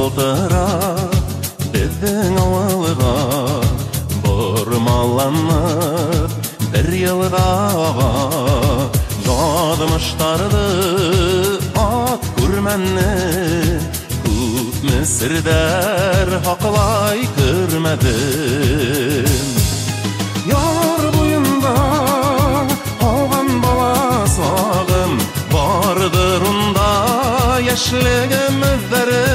былтыра біздің ауылға бұрмаланып бір елға ядымыштарды ат көрмәнні көп мүсірдер хақылай көрмәдім. Яр бойында қалған бала сағым бардыр ұнда яшілігім өздері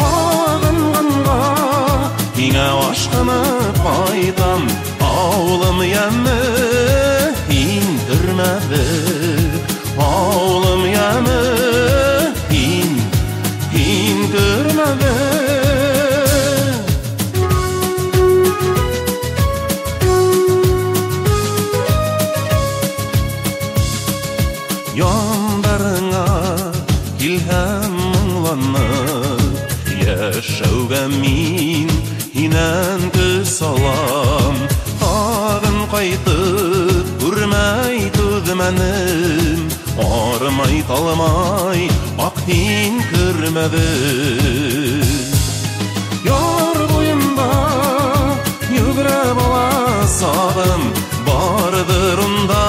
ағынғанға кеңе ашқынып айтам ауылым емі хин түрмәді ауылым емі хин түрмәді. Yanдарыңа килһәм мұңланып, яшәүгә мин һинән көз салам. Тагын кайтып күрмәй түзмәнем, армай талмай ак һин күрмәдем. Яр буенда йөгерә бала сагым бардыр унда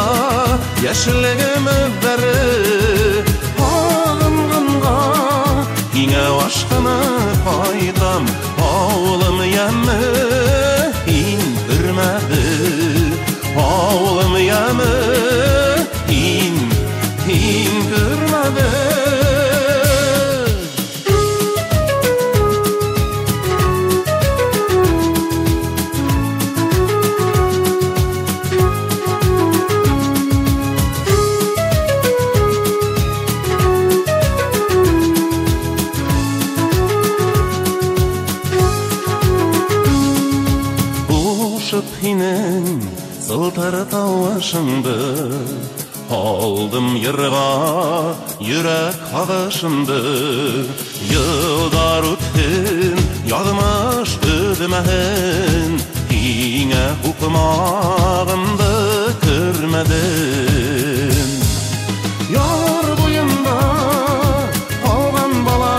яшілігім өздері ағынғанға кеңе ашқынып айтам ауылым емі хин түрмәді ауылым емі хин түрмәді. Хинең сылтар тавышыңды алдым йырға йөрәк һағышымды. Йылдар үткен язмыш түзмәһен һиңә укымагымды күрмәдем. Яр буенда калган бала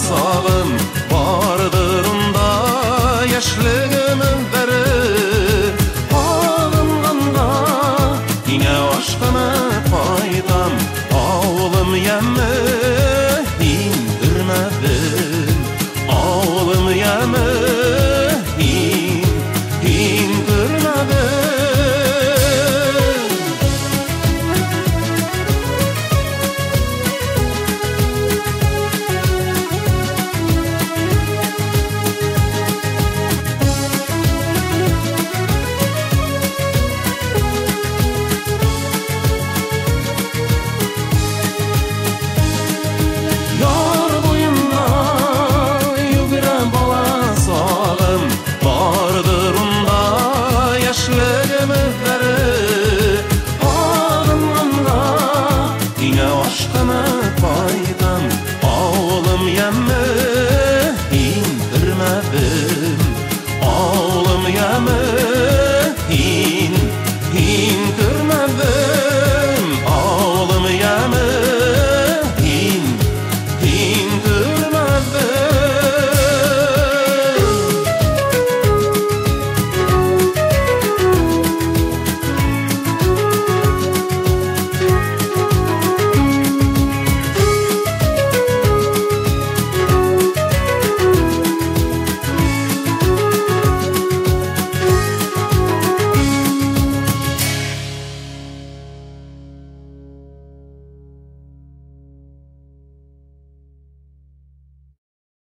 сагым бардыр унда яшьлегем өздәре ашқынып айтам ауылым ем